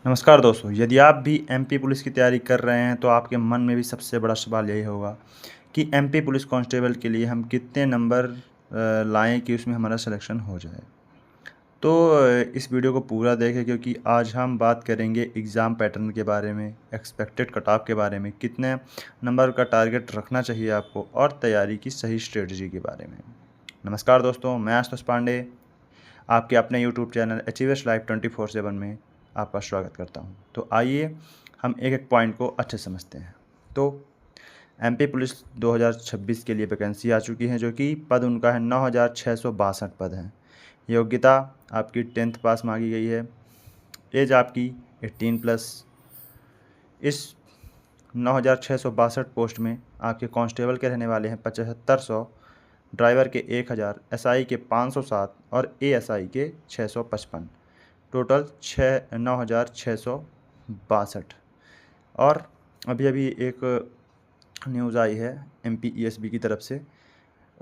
नमस्कार दोस्तों, यदि आप भी एमपी पुलिस की तैयारी कर रहे हैं तो आपके मन में भी सबसे बड़ा सवाल यही होगा कि एमपी पुलिस कांस्टेबल के लिए हम कितने नंबर लाएं कि उसमें हमारा सिलेक्शन हो जाए। तो इस वीडियो को पूरा देखें क्योंकि आज हम बात करेंगे एग्ज़ाम पैटर्न के बारे में, एक्सपेक्टेड कट ऑफ के बारे में, कितने नंबर का टारगेट रखना चाहिए आपको और तैयारी की सही स्ट्रेटजी के बारे में। नमस्कार दोस्तों, मैं आशुतोष पांडे आपके अपने यूट्यूब चैनल अचीवर्स लाइफ 24/7 में आपका स्वागत करता हूं। तो आइए हम एक एक पॉइंट को अच्छे समझते हैं। तो एमपी पुलिस 2026 के लिए वैकेंसी आ चुकी है, जो कि पद उनका है 9662 पद हैं। योग्यता आपकी 10th पास मांगी गई है। एज आपकी 18+। इस 9662 पोस्ट में आपके कांस्टेबल के रहने वाले हैं 7500, ड्राइवर के 1000, एसआई के 507 और एएसआई के 655। टोटल 9662। और अभी अभी एक न्यूज़ आई है एमपीईएसबी की तरफ से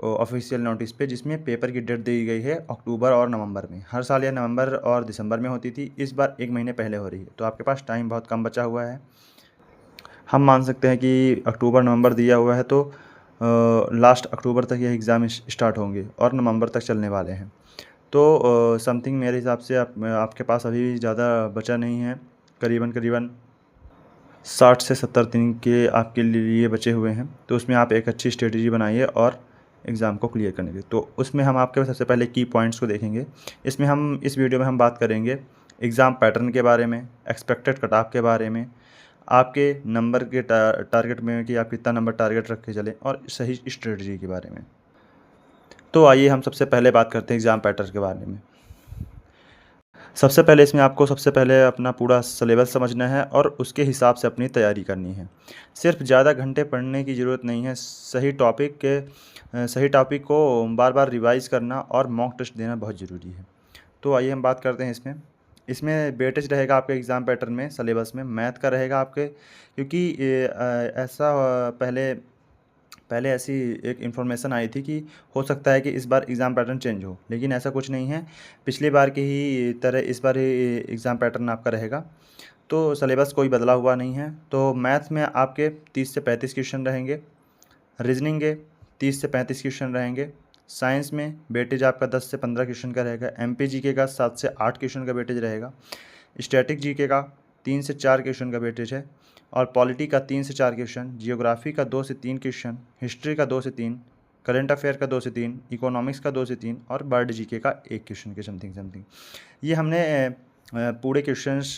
ऑफिशियल नोटिस पे, जिसमें पेपर की डेट दी गई है अक्टूबर और नवंबर में। हर साल यह नवंबर और दिसंबर में होती थी, इस बार 1 महीने पहले हो रही है। तो आपके पास टाइम बहुत कम बचा हुआ है। हम मान सकते हैं कि अक्टूबर नवंबर दिया हुआ है, तो लास्ट अक्टूबर तक यह एग्ज़ाम स्टार्ट होंगे और नवंबर तक चलने वाले हैं। तो समथिंग मेरे हिसाब से आपके पास अभी ज़्यादा बचा नहीं है। करीबन 60 से 70 दिन के आपके लिए बचे हुए हैं। तो उसमें आप एक अच्छी स्ट्रेटजी बनाइए और एग्ज़ाम को क्लियर करने के। तो उसमें हम आपके सबसे पहले की पॉइंट्स को देखेंगे। इस वीडियो में हम बात करेंगे एग्ज़ाम पैटर्न के बारे में, एक्सपेक्टेड कट ऑफ के बारे में, आपके नंबर के टारगेट में कि आप कितना नंबर टारगेट रख के चलें, और सही स्ट्रेटजी के बारे में। तो आइए हम सबसे पहले बात करते हैं एग्ज़ाम पैटर्न के बारे में। सबसे पहले इसमें आपको सबसे पहले अपना पूरा सिलेबस समझना है और उसके हिसाब से अपनी तैयारी करनी है। सिर्फ ज़्यादा घंटे पढ़ने की ज़रूरत नहीं है। सही टॉपिक को बार बार रिवाइज़ करना और मॉक टेस्ट देना बहुत ज़रूरी है। तो आइए हम बात करते हैं इसमें वेटेज रहेगा आपके एग्ज़ाम पैटर्न में, सिलेबस में मैथ का रहेगा आपके, क्योंकि ऐसा पहले ऐसी एक इन्फॉर्मेशन आई थी कि हो सकता है कि इस बार एग्ज़ाम पैटर्न चेंज हो, लेकिन ऐसा कुछ नहीं है। पिछली बार की ही तरह इस बार ही एग्ज़ाम पैटर्न आपका रहेगा। तो सिलेबस कोई बदला हुआ नहीं है। तो मैथ्स में आपके 30 से 35 क्वेश्चन रहेंगे, रीजनिंग के 30 से 35 क्वेश्चन रहेंगे, साइंस में वेटेज आपका 10 से 15 क्वेश्चन का रहेगा, एमपी जीके का 7 से 8 क्वेश्चन का वेटेज रहेगा, स्टैटिक जीके का 3 से 4 क्वेश्चन का वेटेज है, और पॉलिटी का 3 से 4 क्वेश्चन, जियोग्राफी का 2 से 3 क्वेश्चन, हिस्ट्री का 2 से 3, करंट अफेयर का 2 से 3, इकोनॉमिक्स का 2 से 3 और वर्ल्ड जीके का 1 क्वेश्चन के समथिंग। ये हमने पूरे क्वेश्चंस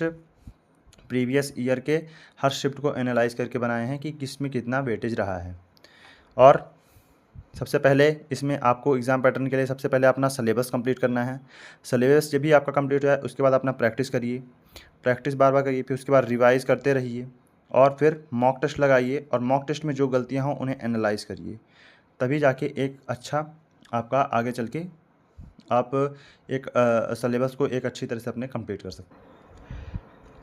प्रीवियस ईयर के हर शिफ्ट को एनालाइज करके बनाए हैं कि किस में कितना वेटेज रहा है। और सबसे पहले इसमें आपको एग्ज़ाम पैटर्न के लिए सबसे पहले अपना सिलेबस कंप्लीट करना है। सिलेबस जब भी आपका कंप्लीट हो जाए उसके बाद अपना प्रैक्टिस करिए, प्रैक्टिस बार बार करिए, फिर उसके बाद रिवाइज़ करते रहिए और फिर मॉक टेस्ट लगाइए, और मॉक टेस्ट में जो गलतियाँ हों उन्हें एनालाइज़ करिए। तभी जाके एक अच्छा आपका आगे चल के आप एक सिलेबस को एक अच्छी तरह से अपने कंप्लीट कर सकते हैं।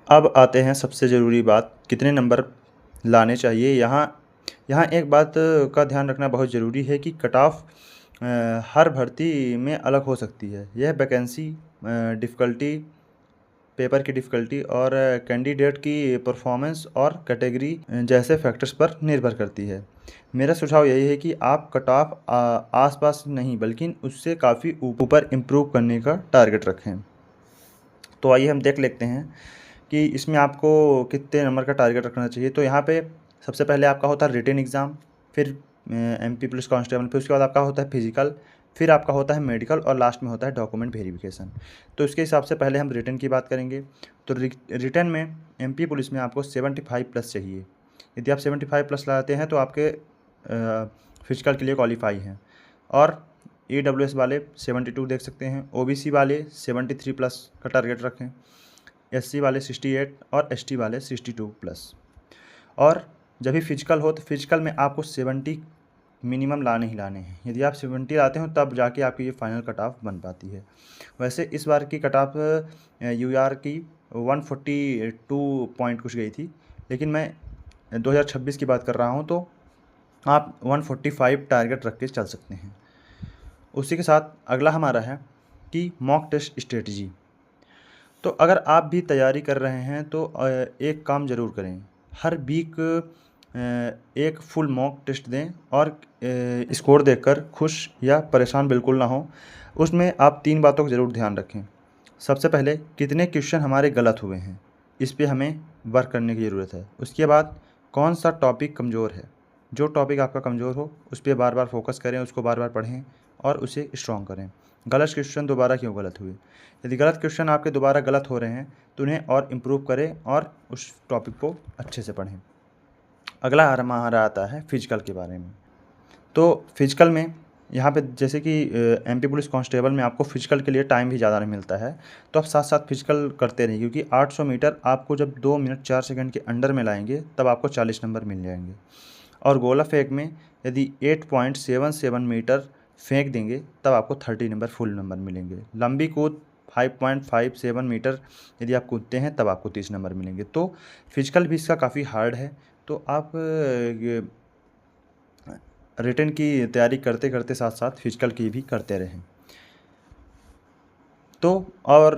अब आते हैं सबसे ज़रूरी बात, कितने नंबर लाने चाहिए। यहाँ एक बात का ध्यान रखना बहुत ज़रूरी है कि कट ऑफ हर भर्ती में अलग हो सकती है। यह वैकेंसी, डिफ़िकल्टी, पेपर की डिफ़िकल्टी और कैंडिडेट की परफॉर्मेंस और कैटेगरी जैसे फैक्टर्स पर निर्भर करती है। मेरा सुझाव यही है कि आप कट ऑफ आसपास नहीं बल्कि उससे काफ़ी ऊपर इम्प्रूव करने का टारगेट रखें। तो आइए हम देख लेते हैं कि इसमें आपको कितने नंबर का टारगेट रखना चाहिए। तो यहाँ पे सबसे पहले आपका होता है रिटन एग्ज़ाम, फिर एमपी पुलिस कांस्टेबल, फिर उसके बाद आपका होता है फिजिकल, फिर आपका होता है मेडिकल और लास्ट में होता है डॉक्यूमेंट वेरिफिकेशन। तो इसके हिसाब से पहले हम रिटन की बात करेंगे। तो रिटन में एमपी पुलिस में आपको 75+ चाहिए। यदि आप 75+ लाते हैं तो आपके फिजिकल के लिए क्वालिफाई हैं। और EWS वाले 72 देख सकते हैं, OBC वाले 73+ का टारगेट रखें, SC वाले 68 और ST वाले 62+। और जब भी फिजिकल हो तो फिजिकल में आपको 70 मिनिमम लाने ही लाने हैं। यदि आप 70 लाते हो तब जाके आपकी ये फाइनल कट ऑफ बन पाती है। वैसे इस बार की कट ऑफ UR की 142 पॉइंट कुछ गई थी, लेकिन मैं 2026 की बात कर रहा हूँ, तो आप 145 टारगेट रख के चल सकते हैं। उसी के साथ अगला हमारा है कि मॉक टेस्ट स्ट्रेटजी। तो अगर आप भी तैयारी कर रहे हैं तो एक काम ज़रूर करें, हर वीक एक फुल मॉक टेस्ट दें और स्कोर देखकर खुश या परेशान बिल्कुल ना हों। उसमें आप 3 बातों का ज़रूर ध्यान रखें। सबसे पहले कितने क्वेश्चन हमारे गलत हुए हैं, इस पे हमें वर्क करने की ज़रूरत है। उसके बाद कौन-सा टॉपिक कमज़ोर है, जो टॉपिक आपका कमज़ोर हो उस पे बार-बार फ़ोकस करें, उसको बार-बार पढ़ें और उसे स्ट्रॉन्ग करें। गलत क्वेश्चन दोबारा क्यों गलत हुए? यदि गलत क्वेश्चन आपके दोबारा गलत हो रहे हैं तो उन्हें और इम्प्रूव करें और उस टॉपिक को अच्छे से पढ़ें। अगला हमारा आता है फिजिकल के बारे में। तो फिजिकल में यहाँ पे जैसे कि एमपी पुलिस कांस्टेबल में आपको फिजिकल के लिए टाइम भी ज़्यादा नहीं मिलता है, तो आप साथ-साथ फिजिकल करते रहिए, क्योंकि 800 मीटर आपको जब 2 मिनट 4 सेकंड के अंडर में लाएँगे तब आपको 40 नंबर मिल जाएँगे। और गोला फेंक में यदि 8.77 मीटर फेंक देंगे तब आपको 30 नंबर फुल नंबर मिलेंगे। लंबी कूद 5.57 मीटर यदि आप कूदते हैं तब आपको 30 नंबर मिलेंगे। तो फिजिकल भी इसका काफ़ी हार्ड है, तो आप ये रिटन की तैयारी करते-करते साथ-साथ फिजिकल की भी करते रहें। तो और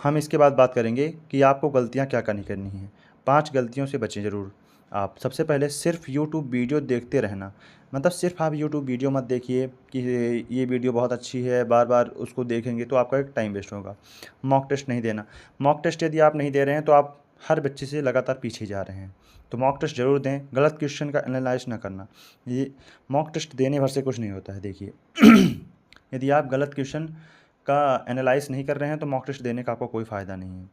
हम इसके बाद बात करेंगे कि आपको गलतियाँ क्या नहीं करनी हैं। 5 गलतियों से बचें ज़रूर आप। सबसे पहले सिर्फ़ यूट्यूब वीडियो देखते रहना। मतलब सिर्फ़ आप यूट्यूब वीडियो मत देखिए कि ये वीडियो बहुत अच्छी है, बार-बार उसको देखेंगे तो आपका एक टाइम वेस्ट होगा। मॉक टेस्ट नहीं देना। मॉक टेस्ट यदि आप नहीं दे रहे हैं तो आप हर बच्चे से लगातार पीछे जा रहे हैं। तो मॉक टेस्ट ज़रूर दें, गलत क्वेश्चन का एनालाइज़ ना करना। ये मॉक टेस्ट देने भर से कुछ नहीं होता है, देखिए। यदि आप गलत क्वेश्चन का एनालाइज़ नहीं कर रहे हैं तो मॉक टेस्ट देने का आपको कोई फ़ायदा नहीं है।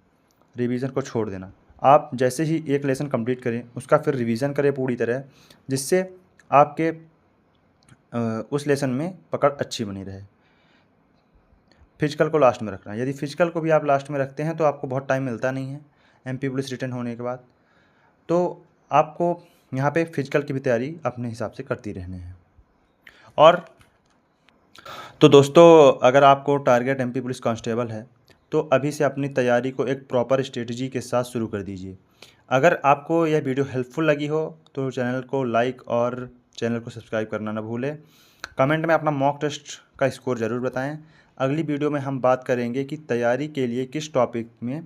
रिवीजन को छोड़ देना। आप जैसे ही एक लेसन कंप्लीट करें उसका फिर रिवीजन करें पूरी तरह, जिससे आपके उस लेसन में पकड़ अच्छी बनी रहे। फिजिकल को लास्ट में रखना। यदि फिजिकल को भी आप लास्ट में रखते हैं तो आपको बहुत टाइम मिलता नहीं है एमपी पुलिस रिटन होने के बाद। तो आपको यहाँ पे फिजिकल की भी तैयारी अपने हिसाब से करती रहनी है। और तो दोस्तों, अगर आपको टारगेट एमपी पुलिस कांस्टेबल है तो अभी से अपनी तैयारी को एक प्रॉपर स्ट्रेटजी के साथ शुरू कर दीजिए। अगर आपको यह वीडियो हेल्पफुल लगी हो तो चैनल को लाइक और चैनल को सब्सक्राइब करना ना भूलें। कमेंट में अपना मॉक टेस्ट का स्कोर ज़रूर बताएं। अगली वीडियो में हम बात करेंगे कि तैयारी के लिए किस टॉपिक में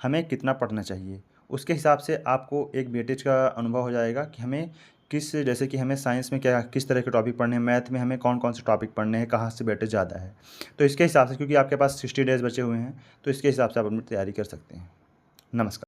हमें कितना पढ़ना चाहिए। उसके हिसाब से आपको एक वेटेज का अनुभव हो जाएगा कि हमें जैसे कि हमें साइंस में क्या किस तरह के टॉपिक पढ़ने हैं, मैथ में हमें कौन-कौन से टॉपिक पढ़ने हैं, कहाँ से वेटेज ज़्यादा है। तो इसके हिसाब से, क्योंकि आपके पास 60 डेज़ बचे हुए हैं, तो इसके हिसाब से आप अपनी तैयारी कर सकते हैं। नमस्कार।